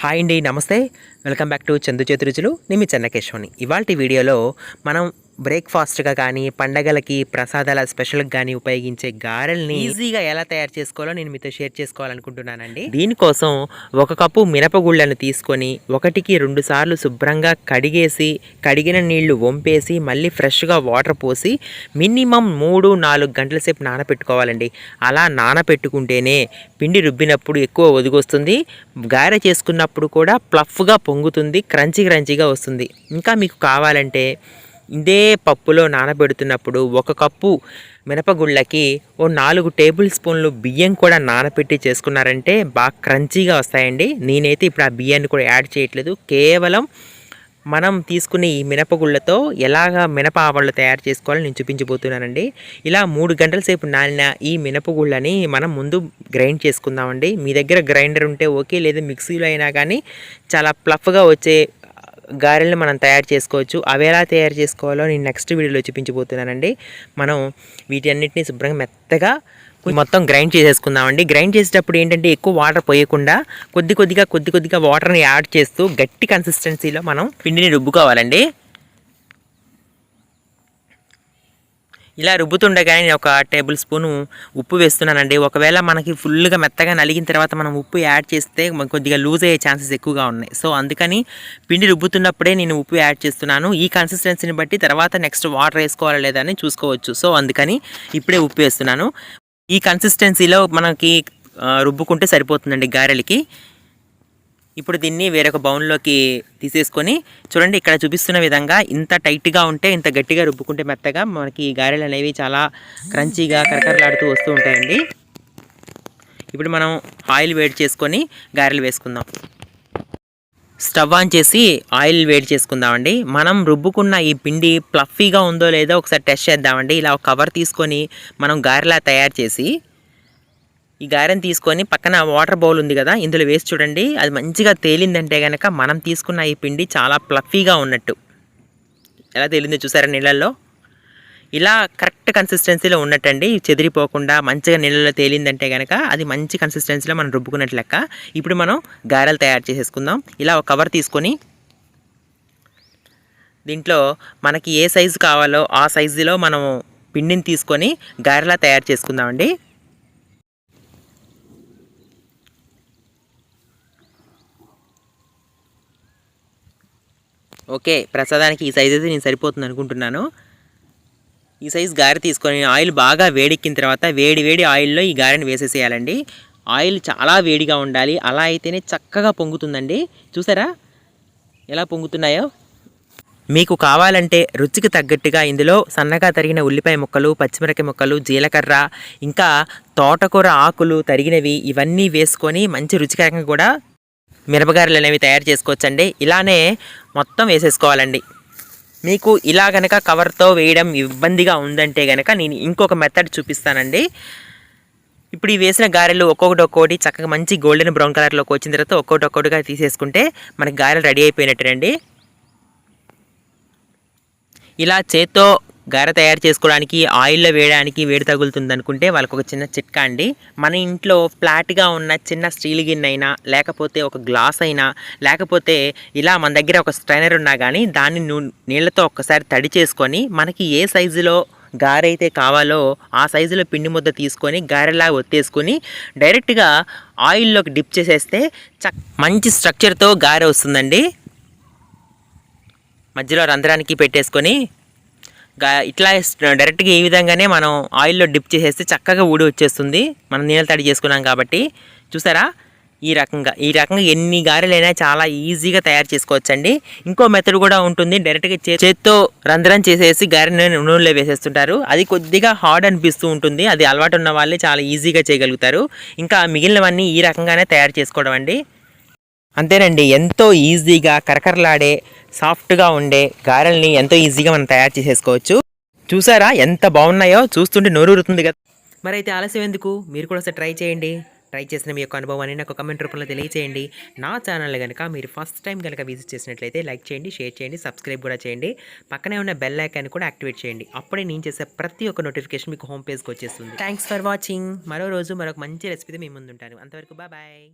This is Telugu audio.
హాయ్ అండి, నమస్తే. వెల్కమ్ బ్యాక్ టు చందు చేతి రుచులు. నేను మీ చెన్నకేశవని. ఇవాల్టి వీడియోలో మనం బ్రేక్ఫాస్ట్గా కానీ పండగలకి ప్రసాదాల స్పెషల్గా కానీ ఉపయోగించే గారెల్ని ఈజీగా ఎలా తయారు చేసుకోవాలో నేను మీతో షేర్ చేసుకోవాలనుకుంటున్నానండి. దీనికోసం 1 కప్పు మినపగుళ్ళను తీసుకొని 1కి 2 సార్లు శుభ్రంగా కడిగిన నీళ్లు వంపేసి మళ్ళీ ఫ్రెష్గా వాటర్ పోసి మినిమం 3-4 గంటల సేపు నానపెట్టుకోవాలండి. అలా నానపెట్టుకుంటేనే పిండి రుబ్బినప్పుడు ఎక్కువ ఒదిగొస్తుంది, గారె చేసుకున్నప్పుడు కూడా ప్లఫ్గా పొంగుతుంది, క్రంచీగా వస్తుంది. ఇంకా మీకు కావాలంటే ఇదే పప్పులో నానబెడుతున్నప్పుడు 1 కప్పు మినపగుళ్ళకి 4 టేబుల్ స్పూన్లు బియ్యం కూడా నానబెట్టి చేసుకున్నారంటే బాగా క్రంచీగా వస్తాయండి. నేనైతే ఇప్పుడు ఆ బియ్యాన్ని కూడా యాడ్ చేయట్లేదు. కేవలం మనం తీసుకునే ఈ మినపగుళ్ళతో ఎలాగా మినప ఆవళ్ళు తయారు చేసుకోవాలని నేను చూపించబోతున్నానండి. ఇలా 3 గంటల సేపు నానిన ఈ మినపగుళ్ళని మనం ముందు గ్రైండ్ చేసుకుందామండి. మీ దగ్గర గ్రైండర్ ఉంటే ఓకే, లేదా మిక్సీలో అయినా కానీ చాలా ప్లఫ్గా వచ్చే గారెల్ని మనం తయారు చేసుకోవచ్చు. అవి ఎలా తయారు చేసుకోవాలో నేను నెక్స్ట్ వీడియోలో చూపించబోతున్నానండి. మనం వీటన్నిటిని శుభ్రంగా మెత్తగా మొత్తం గ్రైండ్ చేసేసుకుందామండి. గ్రైండ్ చేసేటప్పుడు ఏంటంటే ఎక్కువ వాటర్ పోయకుండా కొద్ది కొద్దిగా వాటర్ని యాడ్ చేస్తూ గట్టి కన్సిస్టెన్సీలో మనం పిండిని రుబ్బుకోవాలండి. ఇలా రుబ్బుతుండగానే నేను 1 టేబుల్ స్పూను ఉప్పు వేస్తున్నానండి. ఒకవేళ మనకి ఫుల్గా మెత్తగా నలిగిన తర్వాత మనం ఉప్పు యాడ్ చేస్తే కొద్దిగా లూజ్ అయ్యే ఛాన్సెస్ ఎక్కువగా ఉన్నాయి. సో అందుకని పిండి రుబ్బుతున్నప్పుడే నేను ఉప్పు యాడ్ చేస్తున్నాను. ఈ కన్సిస్టెన్సీని బట్టి తర్వాత నెక్స్ట్ వాటర్ వేసుకోవాలా లేదా అని చూసుకోవచ్చు. సో అందుకని ఇప్పుడే ఉప్పు వేస్తున్నాను. ఈ కన్సిస్టెన్సీలో మనకి రుబ్బుకుంటే సరిపోతుందండి గారెలకి. ఇప్పుడు దీన్ని వేరొక బౌన్లోకి తీసేసుకొని చూడండి, ఇక్కడ చూపిస్తున్న విధంగా ఇంత టైట్గా ఉంటే, ఇంత గట్టిగా రుబ్బుకుంటే మెత్తగా మనకి గారెలు అనేవి చాలా క్రంచీగా కరకరలాడుతూ వస్తూ ఉంటాయండి. ఇప్పుడు మనం ఆయిల్ వేడి చేసుకొని గారెలు వేసుకుందాం. స్టవ్ ఆన్ చేసి ఆయిల్ వేడి చేసుకుందామండి. మనం రుబ్బుకున్న ఈ పిండి ప్లఫీగా ఉందో లేదో ఒకసారి టెస్ట్ చేద్దామండి. ఇలా ఒక కవర్ తీసుకొని మనం గారెలా తయారు చేసి ఈ గారెని తీసుకొని పక్కన వాటర్ బౌల్ ఉంది కదా, ఇందులో వేసి చూడండి. అది మంచిగా తేలిందంటే కనుక మనం తీసుకున్న ఈ పిండి చాలా ప్లఫీగా ఉన్నట్టు. ఎలా తేలిందో చూసారా నీళ్ళల్లో? ఇలా కరెక్ట్ కన్సిస్టెన్సీలో ఉన్నట్టండి, చెదిరిపోకుండా మంచిగా నీళ్ళలో తేలిందంటే కనుక అది మంచి కన్సిస్టెన్సీలో మనం రుబ్బుకున్నట్టు లెక్క. ఇప్పుడు మనం గారెలు తయారు చేసేసుకుందాం. ఇలా ఒక కవర్ తీసుకొని దీంట్లో మనకి ఏ సైజు కావాలో ఆ సైజులో మనం పిండిని తీసుకొని గారెలా తయారు చేసుకుందామండి. ఓకే, ప్రసాదానికి ఈ సైజ్ అయితే నేను సరిపోతుంది అనుకుంటున్నాను. ఈ సైజ్ గారె తీసుకొని ఆయిల్ బాగా వేడెక్కిన తర్వాత వేడి ఆయిల్లో ఈ గారెని వేసేసేయాలండి. ఆయిల్ చాలా వేడిగా ఉండాలి, అలా అయితేనే చక్కగా పొంగుతుందండి. చూసారా ఎలా పొంగుతున్నాయో? మీకు కావాలంటే రుచికి తగ్గట్టుగా ఇందులో సన్నగా తరిగిన ఉల్లిపాయ ముక్కలు, పచ్చిమిరపకాయ ముక్కలు, జీలకర్ర, ఇంకా తోటకూర ఆకులు తరిగినవి ఇవన్నీ వేసుకొని మంచి రుచికరంగా కూడా మిరపగారెలు అనేవి తయారు చేసుకోవచ్చండి. ఇలానే మొత్తం వేసేసుకోవాలండి. మీకు ఇలా కనుక కవర్తో వేయడం ఇబ్బందిగా ఉందంటే కనుక నేను ఇంకొక మెథడ్ చూపిస్తానండి. ఇప్పుడు ఈ వేసిన గారెలు ఒక్కొక్కటి చక్కగా మంచి గోల్డెన్ బ్రౌన్ కలర్లోకి వచ్చిన తర్వాత ఒక్కొక్కటిగా తీసేసుకుంటే మనకి గారెలు రెడీ అయిపోయినట్టేనండి. ఇలా చేత్తో గారె తయారు చేసుకోవడానికి ఆయిల్లో వేయడానికి వేడి తగులుతుంది అనుకుంటే వాళ్ళకి ఒక చిన్న చిట్కా అండి. మన ఇంట్లో ఫ్లాట్గా ఉన్న చిన్న స్టీల్ గిన్నె అయినా, లేకపోతే ఒక గ్లాస్ అయినా, లేకపోతే ఇలా మన దగ్గర ఒక స్ట్రైనర్ ఉన్నా కానీ దాన్ని నీళ్ళతో ఒక్కసారి తడి చేసుకొని మనకి ఏ సైజులో గారె అయితే కావాలో ఆ సైజులో పిండి ముద్ద తీసుకొని గారెలా ఒత్తేసుకొని డైరెక్ట్గా ఆయిల్లోకి డిప్ చేసేస్తే మంచి స్ట్రక్చర్తో గారె వస్తుందండి. మధ్యలో రంధ్రానికి పెట్టేసుకొని ఇట్లా డైరెక్ట్గా ఈ విధంగానే మనం ఆయిల్లో డిప్ చేసేస్తే చక్కగా ఊడి వచ్చేస్తుంది. మనం నీళ్ళ తడి చేసుకున్నాం కాబట్టి. చూసారా, ఈ రకంగా ఎన్ని గారెలైనా చాలా ఈజీగా తయారు చేసుకోవచ్చండి. ఇంకో మెథడ్ కూడా ఉంటుంది. డైరెక్ట్గా చేత్తో రంధ్రం చేసేసి గారెని నూనెలో వేసేస్తుంటారు. అది కొద్దిగా హార్డ్ అనిపిస్తూ ఉంటుంది. అది అలవాటు ఉన్న వాళ్ళే చాలా ఈజీగా చేయగలుగుతారు. ఇంకా మిగిలినవన్నీ ఈ రకంగానే తయారు చేసుకోవడం అండి. అంతేనండి, ఎంతో ఈజీగా కరకరలాడే సాఫ్ట్గా ఉండే గారెల్ని ఎంతో ఈజీగా మనం తయారు చేసేసుకోవచ్చు. చూసారా ఎంత బాగున్నాయో? చూస్తుంటే నోరూరుతుంది కదా. మరి అయితే ఆలస్యం ఎందుకు? మీరు కూడా ఒకసారి ట్రై చేయండి. ట్రై చేసిన మీ యొక్క అనుభవాన్ని నాకు కామెంట్ రూపంలో తెలియచేయండి. నా ఛానల్ కనుక మీరు ఫస్ట్ టైం కనుక విజిట్ చేసినట్లయితే లైక్ చేయండి, షేర్ చేయండి, సబ్స్క్రైబ్ కూడా చేయండి. పక్కనే ఉన్న బెల్ ఐకాన్ కూడా యాక్టివేట్ చేయండి. అప్పుడే నేను చేసే ప్రతి ఒక్క నోటిఫికేషన్ మీకు హోమ్ పేజ్కి వచ్చేస్తుంది. Thanks for watching. మరో రోజు మరొక మంచి రెసిపీతో మీ ముందు ఉంటాను. అంతవరకు బాయ్.